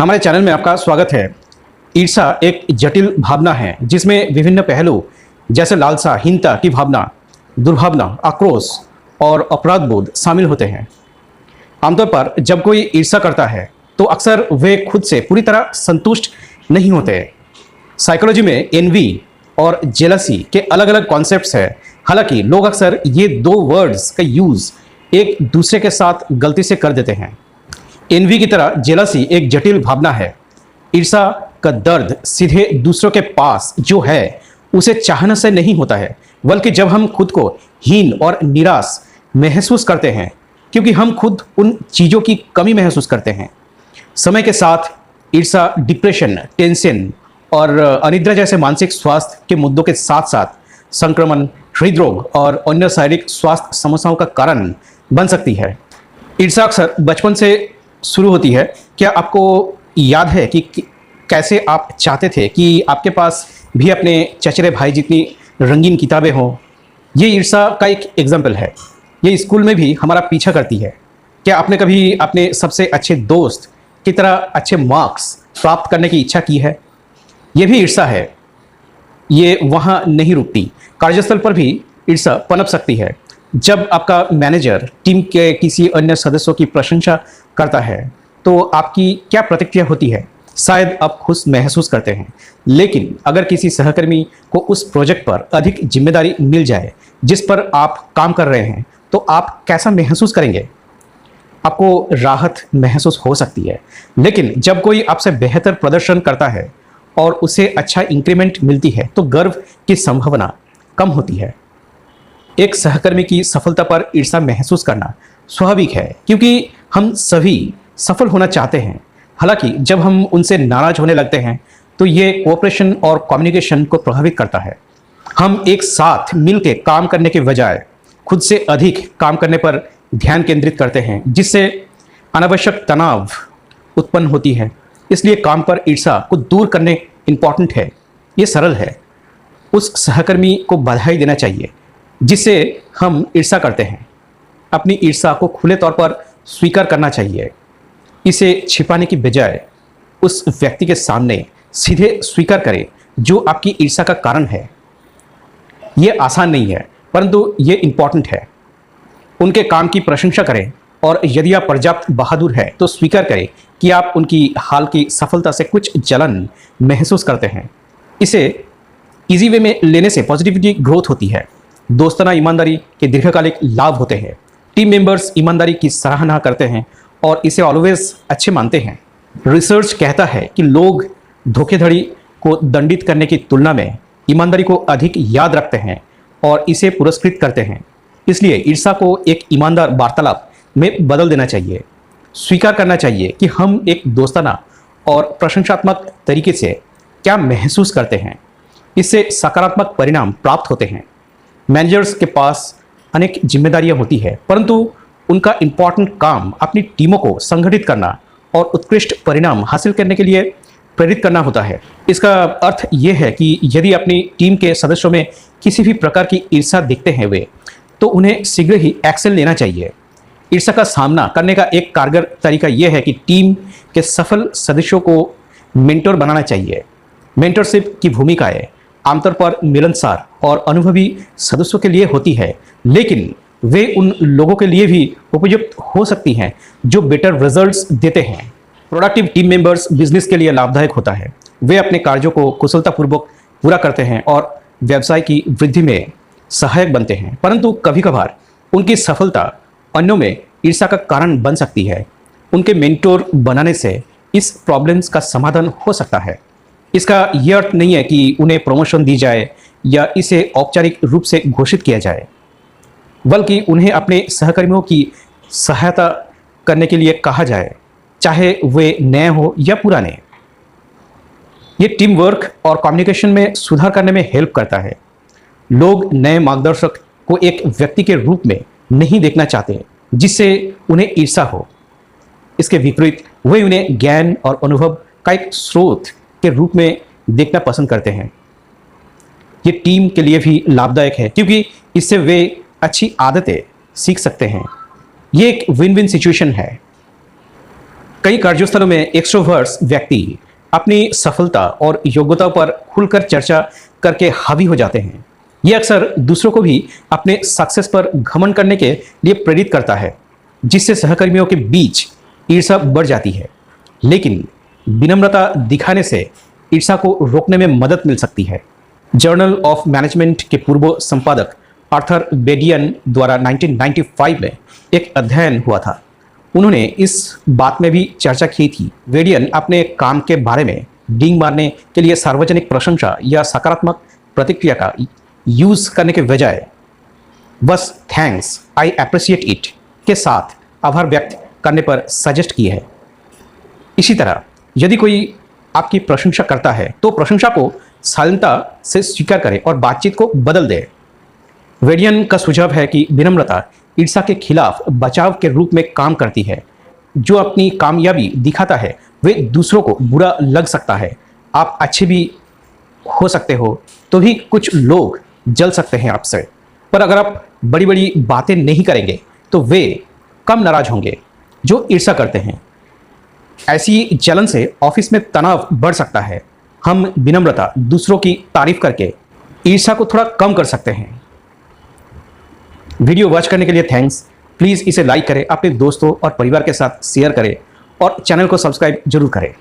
हमारे चैनल में आपका स्वागत है। ईर्ष्या एक जटिल भावना है जिसमें विभिन्न पहलू जैसे लालसा, हीनता की भावना, दुर्भावना, आक्रोश और अपराध बोध शामिल होते हैं। आमतौर पर जब कोई ईर्ष्या करता है तो अक्सर वे खुद से पूरी तरह संतुष्ट नहीं होते। साइकोलॉजी में एनवी और जेलसी के अलग अलग कॉन्सेप्ट्स हैं। हालांकि लोग अक्सर ये दो वर्ड्स का यूज एक दूसरे के साथ गलती से कर देते हैं। एनवी की तरह जेलसी एक जटिल भावना है। ईर्ष्या का दर्द सीधे दूसरों के पास जो है उसे चाहने से नहीं होता है, बल्कि जब हम खुद को हीन और निराश महसूस करते हैं क्योंकि हम खुद उन चीज़ों की कमी महसूस करते हैं। समय के साथ ईर्ष्या डिप्रेशन, टेंशन और अनिद्रा जैसे मानसिक स्वास्थ्य के मुद्दों के साथ साथ संक्रमण, हृदरोग और अन्य शारीरिक स्वास्थ्य समस्याओं का कारण बन सकती है। ईर्ष्या अक्सर बचपन से शुरू होती है। क्या आपको याद है कि कैसे आप चाहते थे कि आपके पास भी अपने चचेरे भाई जितनी रंगीन किताबें हों? ये ईर्ष्या का एक एग्जाम्पल है। ये स्कूल में भी हमारा पीछा करती है। क्या आपने कभी अपने सबसे अच्छे दोस्त की तरह अच्छे मार्क्स प्राप्त करने की इच्छा की है? ये भी ईर्ष्या है। ये वहाँ नहीं रुकती, कार्यस्थल पर भी ईर्ष्या पनप सकती है। जब आपका मैनेजर टीम के किसी अन्य सदस्यों की प्रशंसा करता है तो आपकी क्या प्रतिक्रिया होती है? शायद आप खुश महसूस करते हैं, लेकिन अगर किसी सहकर्मी को उस प्रोजेक्ट पर अधिक जिम्मेदारी मिल जाए जिस पर आप काम कर रहे हैं तो आप कैसा महसूस करेंगे? आपको राहत महसूस हो सकती है। लेकिन जब कोई आपसे बेहतर प्रदर्शन करता है और उसे अच्छा इंक्रीमेंट मिलती है तो गर्व की संभावना कम होती है। एक सहकर्मी की सफलता पर ईर्ष्या महसूस करना स्वाभाविक है क्योंकि हम सभी सफल होना चाहते हैं। हालांकि जब हम उनसे नाराज होने लगते हैं तो ये कोऑपरेशन और कम्युनिकेशन को प्रभावित करता है। हम एक साथ मिलकर काम करने के बजाय खुद से अधिक काम करने पर ध्यान केंद्रित करते हैं, जिससे अनावश्यक तनाव उत्पन्न होती है। इसलिए काम पर ईर्ष्या को दूर करने इम्पॉर्टेंट है। ये सरल है। उस सहकर्मी को बधाई देना चाहिए जिससे हम ईर्ष्या करते हैं। अपनी ईर्ष्या को खुले तौर पर स्वीकार करना चाहिए। इसे छिपाने की बजाय उस व्यक्ति के सामने सीधे स्वीकार करें जो आपकी ईर्ष्या का कारण है। ये आसान नहीं है, परंतु ये इम्पॉर्टेंट है। उनके काम की प्रशंसा करें और यदि आप पर्याप्त बहादुर हैं तो स्वीकार करें कि आप उनकी हाल की सफलता से कुछ जलन महसूस करते हैं। इसे इजी वे में लेने से पॉजिटिविटी ग्रोथ होती है। दोस्ताना ईमानदारी के दीर्घकालिक लाभ होते हैं। टीम मेंबर्स ईमानदारी की सराहना करते हैं और इसे ऑलवेज अच्छे मानते हैं। रिसर्च कहता है कि लोग धोखेधड़ी को दंडित करने की तुलना में ईमानदारी को अधिक याद रखते हैं और इसे पुरस्कृत करते हैं। इसलिए ईर्ष्या को एक ईमानदार वार्तालाप में बदल देना चाहिए। स्वीकार करना चाहिए कि हम एक दोस्ताना और प्रशंसात्मक तरीके से क्या महसूस करते हैं। इससे सकारात्मक परिणाम प्राप्त होते हैं। मैनेजर्स के पास अनेक जिम्मेदारियां होती है, परंतु उनका इम्पॉर्टेंट काम अपनी टीमों को संगठित करना और उत्कृष्ट परिणाम हासिल करने के लिए प्रेरित करना होता है। इसका अर्थ यह है कि यदि अपनी टीम के सदस्यों में किसी भी प्रकार की ईर्ष्या देखते हैं वे, तो उन्हें शीघ्र ही एक्शन लेना चाहिए। ईर्ष्या का सामना करने का एक कारगर तरीका यह है कि टीम के सफल सदस्यों को मेंटर बनाना चाहिए। मेंटरशिप की भूमिकाएं आमतौर पर मिलनसार और अनुभवी सदस्यों के लिए होती है, लेकिन वे उन लोगों के लिए भी उपयुक्त हो सकती हैं जो बेटर रिजल्ट्स देते हैं। प्रोडक्टिव टीम मेंबर्स बिजनेस के लिए लाभदायक होता है। वे अपने कार्यों को कुशलतापूर्वक पूरा करते हैं और व्यवसाय की वृद्धि में सहायक बनते हैं, परंतु कभी कभार उनकी सफलता अन्यों में ईर्ष्या का कारण बन सकती है। उनके मेंटोर बनाने से इस प्रॉब्लम्स का समाधान हो सकता है। इसका यह अर्थ नहीं है कि उन्हें प्रमोशन दी जाए या इसे औपचारिक रूप से घोषित किया जाए, बल्कि उन्हें अपने सहकर्मियों की सहायता करने के लिए कहा जाए, चाहे वे नए हो या पुराने। ये टीम वर्क और कम्युनिकेशन में सुधार करने में हेल्प करता है। लोग नए मार्गदर्शक को एक व्यक्ति के रूप में नहीं देखना चाहते जिससे उन्हें ईर्ष्या हो। इसके विपरीत वे उन्हें ज्ञान और अनुभव का एक स्रोत के रूप में देखना पसंद करते हैं। ये टीम के लिए भी लाभदायक है क्योंकि इससे वे अच्छी आदतें सीख सकते हैं। ये एक विन विन सिचुएशन है। कई कार्यस्थलों में एक्सट्रोवर्ट्स व्यक्ति अपनी सफलता और योग्यताओं पर खुलकर चर्चा करके हावी हो जाते हैं। ये अक्सर दूसरों को भी अपने सक्सेस पर घमंड करने के लिए प्रेरित करता है, जिससे सहकर्मियों के बीच ईर्ष्या बढ़ जाती है। लेकिन विनम्रता दिखाने से ईर्ष्या को रोकने में मदद मिल सकती है। जर्नल ऑफ मैनेजमेंट के पूर्व संपादक आर्थर बेडियन द्वारा 1995 में एक अध्ययन हुआ था। उन्होंने इस बात में भी चर्चा की थी। बेडियन अपने काम के बारे में डींग मारने के लिए सार्वजनिक प्रशंसा या सकारात्मक प्रतिक्रिया का यूज करने के बजाय बस थैंक्स, आई अप्रिशिएट इट के साथ आभार व्यक्त करने पर सजेस्ट किए है। इसी तरह यदि कोई आपकी प्रशंसा करता है तो प्रशंसा को शालीनता से स्वीकार करें और बातचीत को बदल दें। वेडियन का सुझाव है कि विनम्रता ईर्ष्या के खिलाफ बचाव के रूप में काम करती है। जो अपनी कामयाबी दिखाता है वे दूसरों को बुरा लग सकता है। आप अच्छे भी हो सकते हो तो भी कुछ लोग जल सकते हैं आपसे, पर अगर आप बड़ी बड़ी बातें नहीं करेंगे तो वे कम नाराज होंगे जो ईर्ष्या करते हैं। ऐसी जलन से ऑफिस में तनाव बढ़ सकता है। हम विनम्रता दूसरों की तारीफ करके ईर्ष्या को थोड़ा कम कर सकते हैं। वीडियो वॉच करने के लिए थैंक्स। प्लीज़ इसे लाइक करें, अपने दोस्तों और परिवार के साथ शेयर करें और चैनल को सब्सक्राइब जरूर करें।